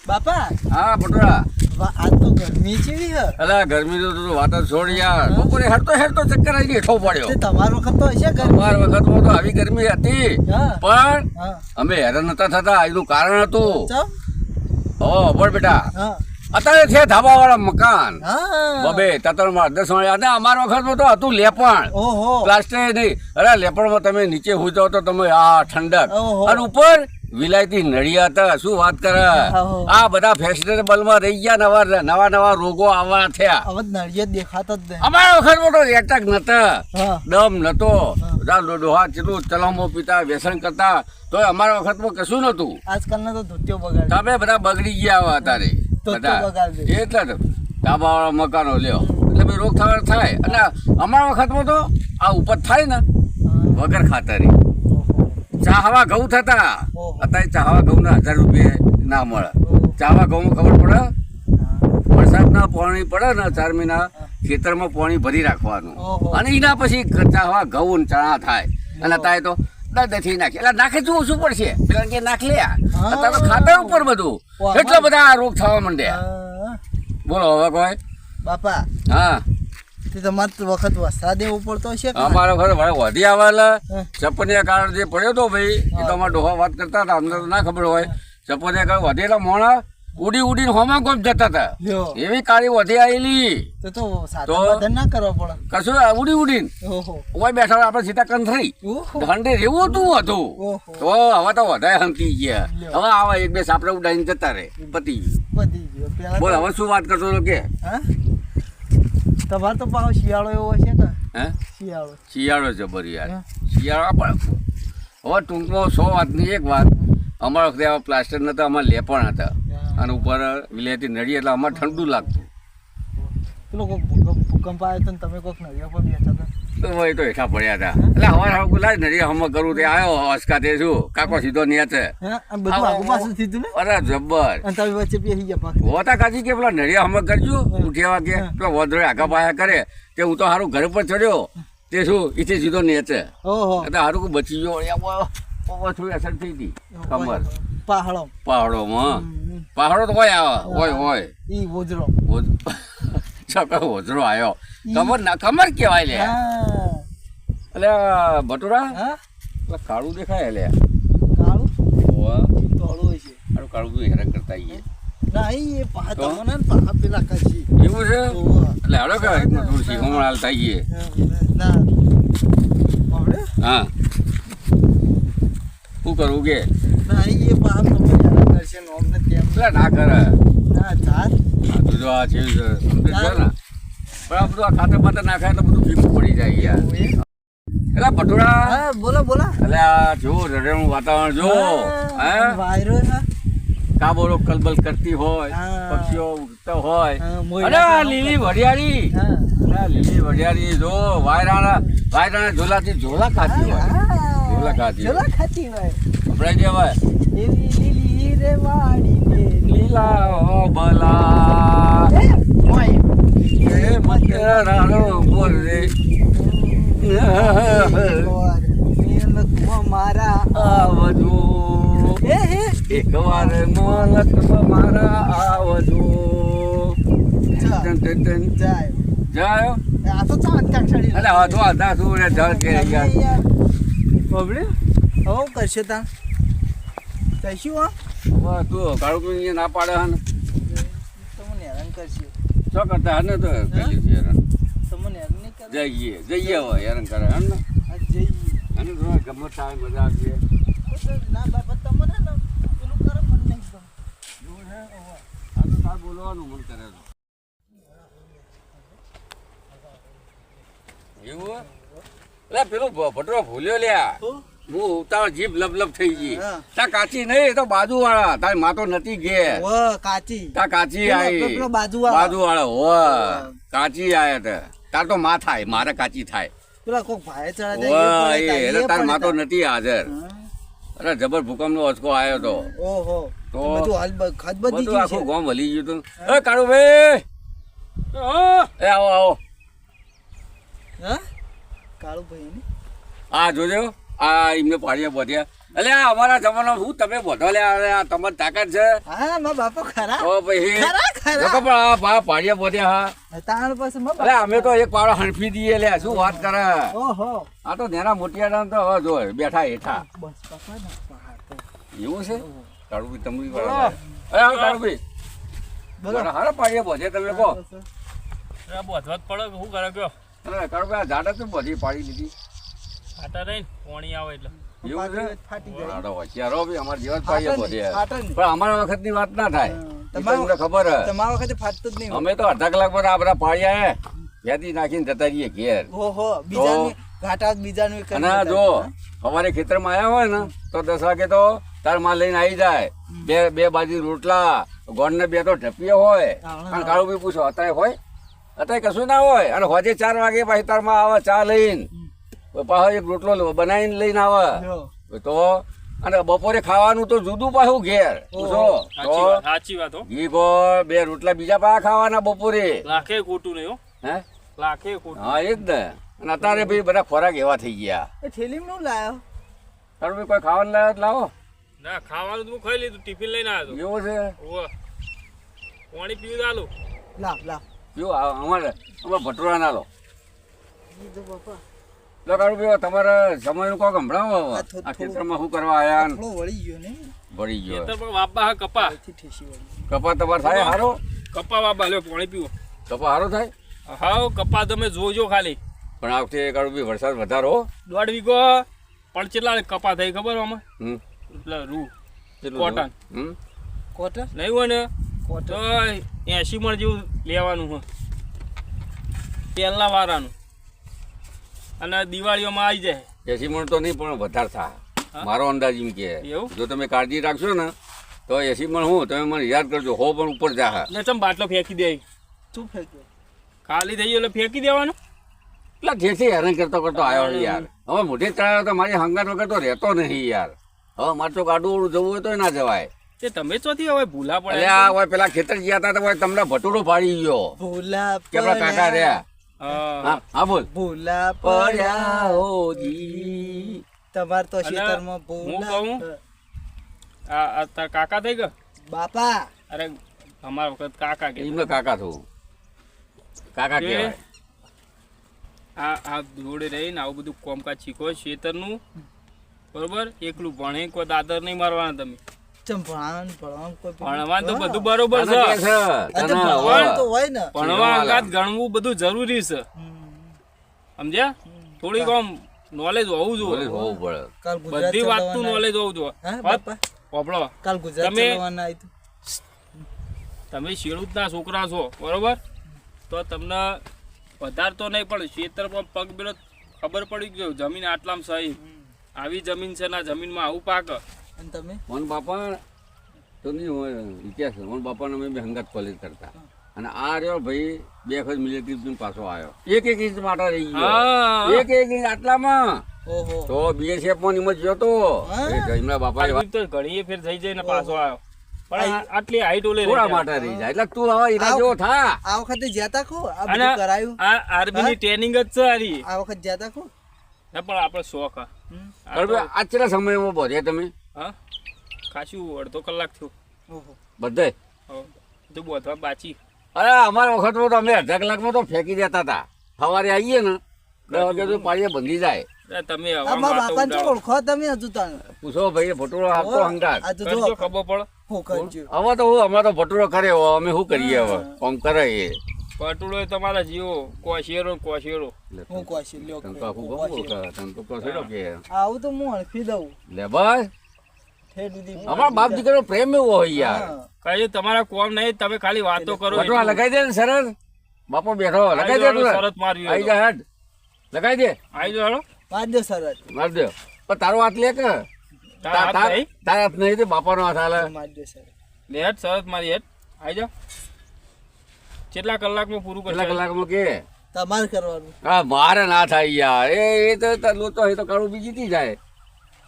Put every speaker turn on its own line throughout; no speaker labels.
બાપા
હા પટોળા
આજ તો ગરમી ચેવી હે
અલા ગરમી તો વાત જ છોડ યાર બપોરે હેડતો ચક્કર આવી ગઈ ઠો પડ્યો
તમારો વખત તો હશે ગરમી
અમાર વખતમાં તો આવી ગરમી હતી પણ
હા
અમે હેરાન નતા થતા એનું કારણ હતું
ચમ
ઓ બોલ બેટા
હા
અત્યારે છે ધાબા વાળા મકાન
હા
બબે 10 અને અમારા વખતમાં તો હતું લેપણ
ઓહો
પ્લાસ્ટર નહીં અરે લેપણમાં તમે નીચે હુઈ જાઓ તો તમે આ ઠંડક
ઓહો.
અને ઉપર વિલાયતી નળિયા હતા શું વાત કરે
ઓહો.
આ બધા ફેશનેબલમાં રહી ગયા નવા રોગો આવવા થયા
હવે નળિયા દેખાતા જ નહીં
અમારા વખતમાં તો એટક નતા
હા
દમ નતો બધા ડોહા કેટલું ચલામો પીતા વ્યસન કરતા તો અમારા વખતમાં કશું નતું
આજકાલના તો ધોતિયો બગાડે
તમે બધા બગડી ગયા આવા તારે
તો
બધા
બગાડે.
એટલે જ ધાબા વાળા મકાનો લ્યો એટલે ભાઈ રોગ થવા થાય અને અમારા વખતમાં તો આ ઉપજ થાય ને વગર ખાતરી ચાહવા ઘઉં થતા
ઓહો.
અત્યારે ચાહવા ઘઉં ના 1000 રૂપિયા ના મળે ચાહવા ઘઉં ખબર પડે વરસાદના પાણી પડે ને 4 મહિના ખેતરમાં પાણી ભરી રાખવાનું
ઓહો.
અને એના પછી ચાહવા ઘઉં ને ચણા થાય અને અત્યારે તો દથી નાખે એટલે નાખે શું ઓછું પડશે પેલા કે નાખ લે અત્યારે તો ખાતર ઉપર બધું
વાહ.
એટલા બધા રોગ થવા માંડ્યા
હા.
બોલો હવે કોઈ
બાપા
હા
તે તમારે તો વખત વરસાદ એવો પડતો હશે કે
અમારા ઘરે વધી આવેલા
હા.
ચપનિયા કારણ જે પડ્યો તો ભાઈ એ તો અમારા ડોહા વાત કરતા હતા અમને તો ના ખબર હોય ચપનિયા કારણ વધેલા મોણા ઉડીને હોમાં ગોપ જતા હતા
લ્યો.
એવી કાળી વધી આવેલી
તો સાધન
તો?
બાધન ના કરવા પડે
કશું ઉડીને
ઓહો
ઓય બેઠા આપણે સીતા કંથરી
ઓહો
ઠંડે રેવું હતું
ઓહો.
તો હવે તો વધારે હંતી ગયા
લ્યો.
હવે આવા એક બે સાપડે ઉડાઈને જતા રહે પતી ગયું.
બધી ગયો પેલા
બોલ હવે શું વાત કરતો હતો કે
હા તમારે તો પાછો શિયાળો એવો હશે કે
હે
શિયાળો
શિયાળો જબર યાર
હા.
શિયાળો પણ હવે ટૂંકમાં 100 વાતની એક વાત અમારા વખતે આવા પ્લાસ્ટર નતા અમારે લેપણ હતા અને ઉપર વિલાયતી નળી એટલે અમારે ઠંડુ લાગતું
પેલો કોક ભૂકંપ આવ્યો તો ને તમે કોક નળિયા પર બેઠા હતા
તો ભાઈ તો હેઠા પડ્યા હતા એટલે હવાર ગુલાય નળી હમ કરું તે આવ્યો હસકા તે શું કાકો સીધો ન્યા છે
હા આ બધું આગુ પાછું થયું ને
અરે જબ્બર
અને તમે વચ્ચે બેસી ગયા પાછું
હોતા કાજી કે પેલા નળિયા હમ કરજો ઉઠ્યા કે પેલા વધોડે આગા પાયા કરે તે હું તો સારું ઘર પર ચડ્યો તે શું ઈથે સીધો નેચે
ઓહો
એટલે સારું કોઈ બચી ગયો થોડી અસર થઈ હતી કમર
પહાડો
પહાડોમાં પહાડો તો હોય આવે હોય
ઈ વોજરો
છોકરો વજરો આવ્યો કમર કેવાય લે
હા
એટલે ભટુરા
હા
એટલે કાળું દેખાય લે
કાળું
ઓવા
તોળું છે
સારું કાળું બધું હેરાન કરતા આવીએ
નહીં એ પા
તો?
તમને ને પા પેલા કશી
એવું છે
ઓવા.
એટલે હાલો કે થોડું શીખવણ હાલતા આવીએ
ના આવડે
હા શું કરવું કે
નહીં એ પા તમને હેરાન કરશે ને અમને તેમ
એટલે ના કરે
ના ચાર
આ તો જો આ છે સમજે છે ને પણ આ બધું આ ખાતર બાતર નાખાય એટલે બધું ફીકું પડી જાય યાર એટલે ભટુરા
હા બોલો બોલો
એટલે આ જો રડેનું વાતાવરણ જો હે
વાયરો હા
કાબોરો કલબલ કરતી હોય
હા.
પક્ષીઓ ઉડતા હોય
હા, મોયડા
અરે આ
કામ
લીલી વડિયાળી
હા
અરે આ લીલી વડિયાળી જો વાયરાના ઝોલાથી ઝોલા ખાતી હોય ઝોલા ખાતી હોય
જોલા ખાતી હોય
સંભળાઈ જાય હોય
એવી લીલી રે વાડી ને
લીલા ઓ બલા
ઓય
એ મતરાનો બોલ રે
મારા
આવજો
હે હે
એકવાર મોલકમાં મારા આવજો
જા.
Ton ton ton.
જાય
જાયો
આ તો ચાંદ કાક્ષડી
અલે હવે તો આધા શું રે ધર કે યાર
બબડે હવે કરશે તા કહીશું હા
હવે તું કાળું તું અહીંયા ના પાડે હે ને
તમને હેરાન કરશે
શું કરતા હે ને તો પેલી છે હેરાન.
તમને હેરાન નહીં કરે
જઈએ હવે હેરાન કરે હે ને
આ જઈએ
અને તો ગમત થાય મજા આવશે
ના બાબા તમને ને પેલું કરે મને નહીં ગમે
એવું છે આ તો તાર બોલવાનું મન કરે છે. એવું એટલે પેલું ભટરો ભૂલ્યો લ્યા હું ઉતાવળ જીભ લબ થઈ ગઈ
હા.
તા કાચી નહીં એ તો બાજુ વાળા તારી માં તો નથી ગે
ઓ કાચી
તા કાચી
પેલો-
આવી
પેલો બાજુવાળો.
બાજુ વાળા હો કાચી આયા તે તાર તો માં થાય મારે કાચી થાય
પેલા કોક ભાઈ ચડા
વાહ એ
જાય
એટલે તાર માં તો નથી હાજર અરે જબર ભૂકંપ નો અચકો આવ્યો તો
ઓહો
તો
બધું હાલ ખત બધી
બધું
ગયું
આખું
છે
ગામ હલી ગયું તું એ કાળુભાઈ એ આવો આવો
હા કાળુભાઈ ને
આ જોજો આ એમને પાડીએ બોધ્યા એટલે આ અમારા જમાનામાં હું તમે બોધો લે આ તમારી તાકાત છે
હા મારા બાપા ખરા
ઓ ભાઈ
ખરા ખરા
લોકો પણ આ ભા પાડીએ બોધ્યા હા
તાણ પાસે મારા
એટલે અમે તો એક પાડો હણફી દઈએ લે શું વાત કરે
ઓહો
આ તો નેના મોટિયાડા તો હવે જો બેઠા હેઠા
બસ પકડ ને પહાડ તો
એવું છે કાળુભાઈ તમરી બરાબર એ આવો કાળુભાઈ
બોલો
હારા પાડીએ બોધે તમે કહો
બોધવા જ પડે કે શું કરે કયો
અરે કાળુભાઈ આ ઝાડ હતું બધી પાડી લીધી
ખાતા રહીને પોણી આવે એટલે
એવું છે
ફાટી જાય
હાડો હોશિયારો બી અમારા જેવા જ પાડીએ બોધે
ફાટે ને.
પણ અમારા વખતની વાત ના થાય એ તો તમને ખબર હે
તમારા વખતે ફાટતું જ નહીં
અમે તો અડધા કલાક પર આ બધા પાડ્યા ત્યાંથી નાખીને જતા રહીએ ઘેર
ઓહો બીજાનું ઘાટા બીજાનું કરી
અને
દેતા
જો
હતા.
અમારે ખેતરમાં આવ્યા હોય ને તો 10 વાગે તો તાર માલ લઈને આવી જાય બે બાજુ રોટલા ગોળને બે તો ઢપીએ હોય અને કાળુભાઈ પૂછો અત્યારે હોય અત્યારે કશું ના હોય અને હોજે 4 વાગે પાછી તારમાં આવે ચા લઈને પાછો એક રોટલો બનાવીને લઈને આવે
જો
તો અને બપોરે ખાવાનું તો જુદું પાછું ઘેર પૂછો તો
સાચી વાત હો
ઘી ગોળ 2 રોટલા બીજા પાછા ખાવાના બપોરે
લાખે ખોટું નહીં હો
હે
લાખે ખોટું
હા એ જ ને અને અત્યારે ભાઈ બધા ખોરાક એવા થઈ ગયા
એ થેલીમાં નું લાયો
કાળુભાઈ કોઈ ખાવાનું લાવ્યો તો લાવો
ના ખાવાનું તો હું ખાઈ લીધું ટિફિન લઈને આવ્યો
એવું છે
ઓવે પાણી પીવું ચાલુ
લાવ લાવ
જો અમારે ભટુરા ના લો
ઈ તો બાપા
તો કાળુભાઈ તમારા સમયનું કોક સંભળાવો
આ
આ ખેતરમાં શું કરવા આયા ને
થોડો વળી ગયો ને
ભળી ગયો
ખેતર પણ વાપા હા કપા
અહીંથી ઠેસી વળી
કપા તમારે થાય હારો
કપા વાપા લ્યો પાણી પીવો
કપા હારો થાય
હાવ કપા તમે જોજો ખાલી
પણ આ વખતે કાળુભાઈ વરસાદ વધારો
1.5 વીઘો પણ કેટલા કપા થઈ ખબર આમાં
હમ
એટલે રૂ
કેટલું
કોટન
હમ
કોટર
નહીં હોય ને
કોટર
તો 80 મણ જેવું લેવાનું હોય તેલના વારાનું અને દિવાળીઓમાં આવી જાય
80 મણ તો નહીં પણ વધારે થાય મારો અંદાજ એમ કે
એવું?
જો તમે કાળજી રાખશો ને તો 80 મણ હું તમે મને યાદ કરજો હો પણ ઉપર જા
એટલે તમે બાટલો ફેંકી દે
શું ફેંક્યો
ખાલી થઈ ગયો એટલે ફેંકી દેવાનો
એટલે ઠેઠી હેરાન કરતો આવ્યો છે યાર હવે મોઢે ચડાયો તો મારી હંગાત વગર તો રહેતો નહીં યાર હવે મારે તો ગાડું ઓળું જવું હોય તો ના જવાય
તે તમે ચોથી હવે ભૂલા પડે
એટલે આ હોય પેલા ખેતર ગયા હતા તો હોય તમને ભટુડો પાડી ગયો
ભૂલા
કે પેલા કાકા રહ્યા
હા.
હા હા બોલ
ભૂલા
પડ્યા
પડ્યા
હોજી
તમાર તો
અને
ખેતરમાં
હું
ભૂલા
કહું? આ તાર કાકા થઈ ગયો
બાપા
અરે અમારા વખત કાકા કે
એમને કાકા થયું કાકા
કે
કહેવાય
આ જોડે રહીને આવું બધું કોમકાજ શીખો ખેતરનું બરોબર એકલું ભણે કોઈ દાદર નહીં મારવાના તમે
ચમ ભણવાનું કોઈ
ભણવાનું તો બધું બરોબર
તને
છે
કે છે?
આ તો
તને
ભણવાનું તો
હવે.
હોય ને
ભણવા અંગાત ગણવું બધું જરૂરી છે સમજ્યા થોડીક આમ નોલેજ હોવું
બોલે
જોઈએ
હોવું પડે
કાલ ગુજરાત
બધી વાતનું
ચલાવવાના
નોલેજ હોવું જોઈએ
હા બાપા
હોભળો
કાલ ગુજરાત
તમે-
ચલાવવાના આયતું
તમે ખેડૂતના છોકરા છો બરોબર તો તમને વધારે તો નહીં પણ ખેતરમાં પગ બેલો ખબર પડી ગયો જમીન આટલામાં સહી આવી જમીન છે ના જમીનમાં આવું પાક
અને તમે
મોહન બાપા તો નહીં હોય ઇતિહાસ મોહન બાપાને અમે બે હંગાત કોલેજ કરતા અને આ રહ્યો ભાઈ 2 વખત મિલિટરી પાછો આવ્યો એક ઇંચ માટે રહી ગયો
હા.
એક ઇંચ આટલામાં
ઓહો
તો બીએસએફ માં નિમત ગયો તો
હા.
એમના બાપા
આ તો ઘણીએ ફેર થઈ જાય ને પાછો આવ્યો પણ આટલી હાઈટ ઓલે
થોડા માટે રહી જાય એટલે તું હવે એના જેવો થા
આ વખતે જ્યાતા ખો આ
અને
બધું કરાયું
આ આર્મી ની ટ્રેનિંગ જ છે આરી
આ વખત જ્યાતા ખો
ના પણ આપણે શોખ હા.
હમ.
આ તો-
આ કેટલા સમયમાં બોધ્યા તમે
હા ખાસું અડધો કલાક થયો
ઓહો
બધે
તો બોધવા બાચી
અરે અમારા વખતમાં તો અમે અડધા કલાકમાં તો ફેંકી દેતા હતા સવારે આવીએ ને 10 વાગે તો પાણીએ બંધી જાય
અરે તમે
આ
હવામાં
મારા
વાતો
બાપાને
ઉડાડો.
તો ઓળખો તમે હજુ તાણ
પૂછો ભાઈ ભટુરો આપતો હંગાત
આ તો
કરજો
જો
ખબર પડે
હું કરજો
હવે તો હું અમારો તો ભટુરો કરે હવે અમે શું કરીએ હવે કોમ કરે એ
પટુડો તમારા જીવો કોશિયરો કોશિયરો
હું કોશી લ્યો
તને તો આખું ગમો કે તને તો કહો કે
આવું તો હું અણફી દઉં
લે બસ
ઠેઠ સુધી
અમારા બાપ દીકરો પ્રેમ એવો હોય યાર
હા.
કઈ તમારા કોમ નહીં તમે ખાલી વાતો કરો
ભટુરા લગાઈ દે ને સરસ બાપો બેઠો લગાઈ દે તું
શરત મારવી
આઈ જા હેડ લગાઈ દે
આવી જો હાલો
વાંચ દો સરત
માર દે પણ તારો હાથ લે કે
તારા હાથ નહીં?
તારા હાથ નહીં તે બાપાનો હાથ હાલે
વાંચ દો સરત
લે હેડ શરત મારી હેડ આવી જાઓ કેટલા કલાકમાં પૂરું
કેટલા
કરશે
કલાકમાં કે
તમારે કરવાનું
હા મારે ના થાય યાર એ તો લોચો એ તો કાળું બી જીતી જાય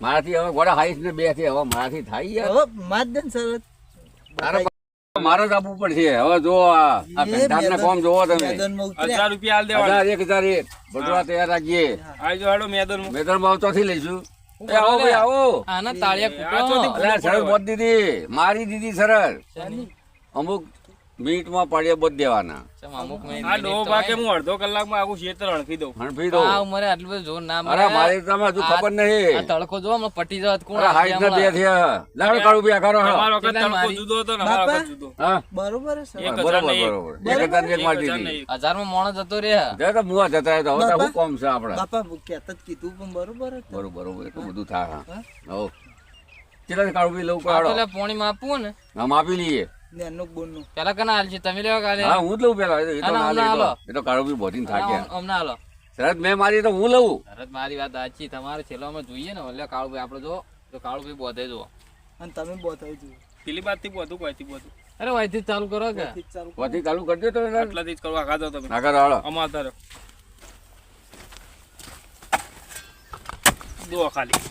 મારાથી હવે ગોડા હાઈસ ને 2 થી હવે મારાથી થાય યાર
હવે વાંચ દે ને સરત
તારા મારે જ આપવું પડશે હવે જો આ ઘંટાના કામ જોવો તમે
મેદાનમાં ઉતર્યા.
1000 રૂપિયા આલ દેવાના
1000 1001 ભટુડા તૈયાર રાખીએ
આજો હાડો મેદાનમાં
મેદાન ભાવ ચોથી લઈશું એ આવો ભાઈ આવો
આના તાળિયા
આ ચોથી
કૂટો.
અલ્યા સરળ બોધ દીધી મારી દીધી સરળ અમુક મિનિટમાં પાડ્યા બોધ દેવાના
ચમ અમુક મિનિટ
આ ડોહો ભાગે હું અડધો કલાકમાં આખું ક્ષેત્ર હણકી દઉં
હણફી દો
આ ઉંમરે આટલું બધું જોર ના
અરે
મળે.
મારી તમે હજુ ખબર નહીં
આ તડકો જો હમણાં પટી જવાત કોણ
અરે હાઈટ ના બે થયા લાડો કાળું બે કરો
તમારો વખત
કેટલા
તડકો
મારી?
જુદો હતો ને અમારો
બાપા?
વખત જુદો
હા
બરોબર છે સર.
1000
બરોબર
નહીં.
બરોબર 1001 મારી
1000
દીધી
નહીં.
1000 માં મોણો જતો રહ્યા.
જય તો મુવા જતા રહે તો હવે તો
બાપા?
શું કોમ છે આપણે
બાપા કહેતા જ કીધું પણ બરોબર જ.
બરોબર બરોબર એટલું બધું થાય હા હો કેટલા કાળું બી લઉં
આ
કાઢો
પેલા પોણીમાં આપવું ને
આમ આપી લઈએ
નેનો બોનનું.
પેલા કના હાલ છે તમે લેવા કાલે
હા હું જ લઉં પેલા એ તો
ના,
ના
ના,
લે
હાલો.
એ તો કાળું બી બોધીને થાક્યા
અમને હાલો
શરત મેં મારી તો હું લઉં
તરત મારી વાત સાચી તમારે છેલ્લામાં જોઈએ ને એટલે કાળુભાઈ આપણે જો તો કાળુભાઈ બોધે જો
અને તમે બતાવી દીધું.
પેલી બાજથી બધું કોઈથી બધું
અરે વાયથી ચાલુ કરો કે
ઠીક ચાલુ.
પછી ચાલુ કરજો તો એના
આટલાથી જ કરવા ખાધો તમે
ના કરો હાલો
અમાર તારે દો ખાલી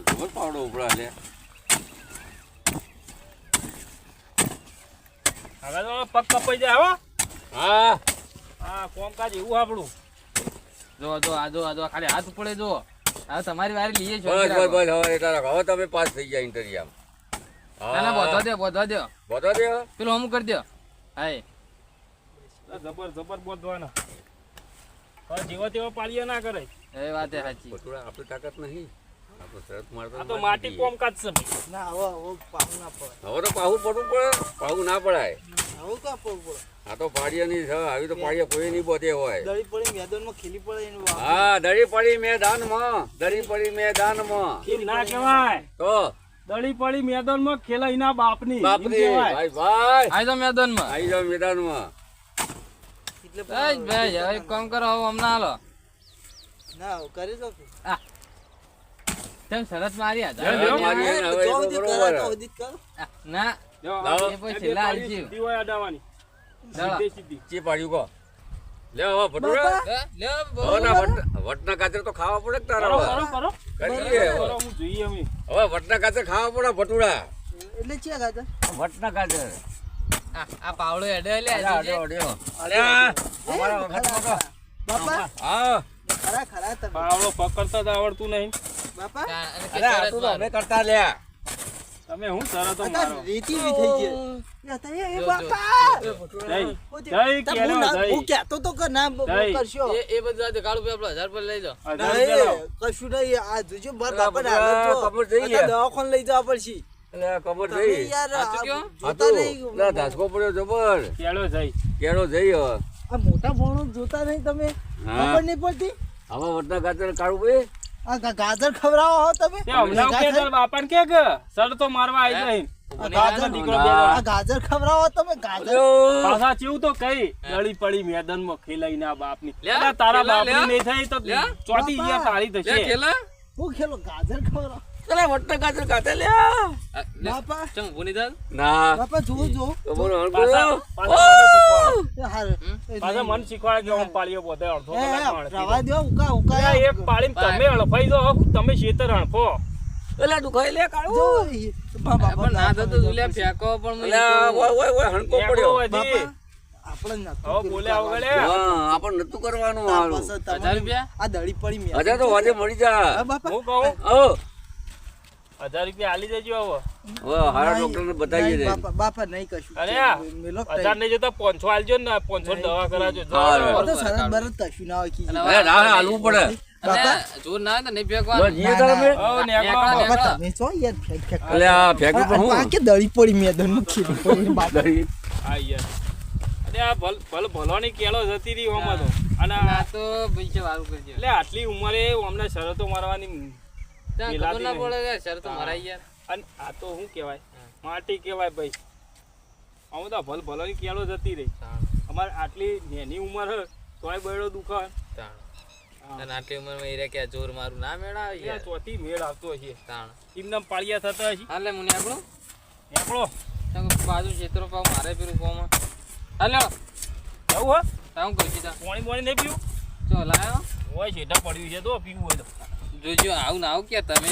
ખબર પાવડો ઉપડા લે
હવે તો પગ કપાઈ જાય હો
હા
હા કોમકાજ એવું આપણું
જો જો આ ખાલી હાથ પડે જો હવે તમારી વારી લઈએ છો
બસ બસ બસ હવે એટલા રાખો હવે તમે પાસ થઈ ગયા ઇન્ટરવ્યુ
ના ના બોધવા દે
બતો દે
પેલું હમું કરી દો હાય
જબર જબર બોધવાના હવે જેવો તેવો પાળીએ ના કરે
એ વાત એ સાચી
બટુડા આપણી તાકાત નહીં આપણે શરત મારતો
આ તો માટી કોમકાજ છે ભાઈ.
ના હવે પાવું ના પડે.
હવે તો પાહું પડવું પડે પાહું ના પડાય
હવે ક્યાં પડવું પડે.
આ તો પાડિયાની છે આવી તો પાડિયા કોઈ નહીં બોધે હોય
દળી પડી મેદાનમાં ખીલી પડે એનું વાવ.
હા દડી પડી મેદાનમાં દડી પડી મેદાનમાં
એમ ના કહેવાય
તો
દળી પડી મેદાનમાં ખેલાઈના બાપની એમ
બાપરે
કહેવાય.
ભાઈ ભાઈ
આઈ તો મેદાનમાં
આવી જાવ મેદાનમાં
એટલે
એ ભાઈ હવે એક કામ કરો હવે હમણાં હાલો
ના કરી દો કે.
તેમ સરસ મારી
લ્યો,
હતા
લ્યો.
મારી એને હવે
જો
તો
સુધી
બરોબર.
કરાતો સુધી જ કરો.
ના
જો,
લાવો.
એ પછી છેલ્લા હાલ જીવ.
સીધી હોય અડાવાની.
ચાલો.
સીધી સીધી.
ચી પાડ્યું કહો લે હવે ભટુરા
લ્યો
હવે ના વટના કાચર તો ખાવા પડે કે તારા
કરો
હવે?
કરો કરો
કરીએ હવે.
કરો, હું જોઈએ અમે
હવે વટના કાચર ખાવા પડે ભટુડા
એટલે છે ગાતા.
વટના કાચર
આ પાવડો એડે લે
અલ્યા, અડ્યો, અડ્યો. અલ્યા, અમારા વખતમાં તો.
બાપા
હા
ખરા ખરા તમે.
પાવડો પકડતા તો આવડતું નહીં
બાપા
અલ્યા, આ તું તો અમે કરતા લ્યા
તમે હું શરતો
આ
મારો
રેતી બી થઈ ગઈ. એ હતા એ
જો,
બાપા.
જય જય
તા
કેલો
હું ના-
જય
હું કહેતો તો કે ના
જય.
કરશો.
એ બધું આજે કાળું પે આપણો 1000 પર લઈ જાઓ
1000 રૂપિયા લાવો.
નહીં, કશું નહીં. આ જોજો મારા
અલા,
બાપાને
બધા
હાલત જો.
ખબર થઈ
આ તો
ગયા.
દવાખાને લઈ જવા પડશે.
અલ્યા, ખબર
તમે
થઈ
યાર
સાચું
આ
કયો?
જોતા
હતું.
નહીં.
અલ્યા, ધાસકો પડ્યો જબર
કેળો જય
કેળો જઈ હવે
આ મોટા ભણો જોતા નહીં તમે
હા.
ખબર નહીં પડતી.
હવે વટના કાચર કાઢું ભાઈ
આ ગાજર ખવડાવો હો તમે.
તે હમણાં કે તારા બાપાને કે શરતો મારવા આવી જાય
આ
ગાજર
ગાજર
દીકરો
ના.
બે
આ ગાજર ખવડાવો તમે ગાજર.
અલ્યો.
પાછા ચેવું તો કઈ ગળી પડી મેદાનમાં ખેલાઈના બાપની
લ્યા,
અલા, તારા
ખેલા,
બાપની
લ્યા.
નહીં થઈ તો
લ્યા.
ચોથી
બાપા.
યાર તારી
લે
થશે
ખેલા
હું ખેલો ગાજર ખવડાવો.
અલ્યા, વટના કાચર કાચર લ્યા
બાપા
ચમ ભૂની દાદ
ના
બાપા જો જો.
તો બોલો હણ
પાછા
બોલો.
પાછા મને શીખવાડો.
એ હારું. એ
પાછા
નહીં.
મને શીખવાડે કે હું પાળીઓ પોતે અડધો
એ,
કલાકમાં અડધી
રવા
દઉં.
દ્યો, ઉકા ઉકા.
અલા, એક પાળીમાં તમે હળફાઈ જાઓ તમે શેતર હળફો
અલ્યા, તું ખાઈ લે
જો
કાઢું
એ, બાપા,
પણ ના
બાપા,
થતો તુલ્યા ફેંકો પણ
અલ્યા, ઓય ઓય ઓય હણકો પડ્યો
એકલો હજી.
આપણે નતું
હવે
પેલું
બોલ્યા
કરવાનું.
વગર
હા આપણે નતું કરવાનું
તાર
હારું.
પાસે તમને
1000 રૂપિયા?
આ દળી પડી મેં.
હજાર તો વાજે મળી જા
હા, બાપા.
હું કહું
ઓ
1000 રૂપિયા આલી દેજો હવે
હવે હારા ડોક્ટરને બતાવીએ
નહીં,
દે
બાપા, બાપા નહીં કશું.
અરે આ,
મેલો
1000 નહીં જોતા 500 આલજો ને 500 દવા કરાવજો જો.
હારું.
આ તો સરસ બરસ કશું ના હોય કીધું.
અને
અરે ના હાલવું પડે
બાપા
જોર ના હોય તો નહીં
જો
ફેંકવાનું
જીએ તારે બે
હવે નેકળો.
બાપા તમે છો યાર ફેંક ફેંક કરો.
અલ્યા ફેંકું તો
આ
હું
કે દળી પડી મેદાનમાં ખીલી પડી બાપા.
દળી.
આ યાર અરે આ ભલોની કેળો જતી રહી ઓમાં તો અને
આ તો પૈસા વારું કરજો
એટલે આટલી ઉંમરે અમને શરતો મારવાની
ત્યાં ખબર
મિલાતી
ના
નહીં.
પડે કે શરતો મરાઈ યાર
અને આ તો શું કહેવાય માટી કહેવાય ભાઈ અમે તો ભલોની કેળો જતી રહી અમારે આટલી નાની ઉંમર હે તોય બૈડો દુખા
તાણ અને આટલી ઉંમરમાં એ રહ્યા કે આ જોર મારું ના મેળાવે યાર
ચોથી મેળ આવતો હશે
તાણ
એમને પાળિયા થતા હશે
હાલે મુનિ આપણો
એકલો
બાજુ ક્ષેત્રો પાવ મારે પેલું કોમાં હાલો
જવું હો
તાવું કરી દીધા
પાણી પાણી નહીં પીવું
ચો લાયો
હોય છેટા પડ્યું છે તો પીવું હોય તો
જોજો આવું ના આવું કે તમે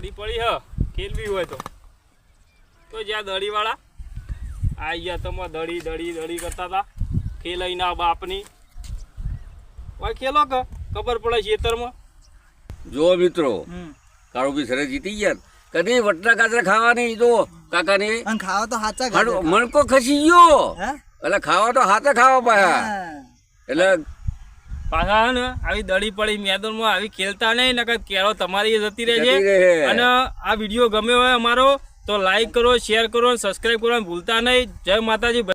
દડી પડી હ ખેલવી હોય તો જ્યાં દડીવાળા આ ગયા તમે દડી કરતા હતા ખેલાઈના બાપની ભાઈ ખેલો કે ખબર પડે ખેતરમાં.
જો મિત્રો કાળુભાઈ સરસ જીતી ગયા કદી વટના કાતરા ખાવા નહીં જો કાકાની
અને ખાવા તો સાચા
હાડો મણકો ખસી ગયો
હે
એટલે ખાવા તો હાથે ખાવા પાયા એટલે
પાછા હે ને આવી દડી પડી મેદાનમાં આવી ખેલતા નહીં નકર કેળો તમારી જતી રહે
જતી
છે.
રહે.
અને આ વિડીયો ગમ્યો હોય અમારો તો લાઈક કરો, શેર કરો, સબસ્ક્રાઈબ કરવાનું ભૂલતા નહીં. જય માતાજી.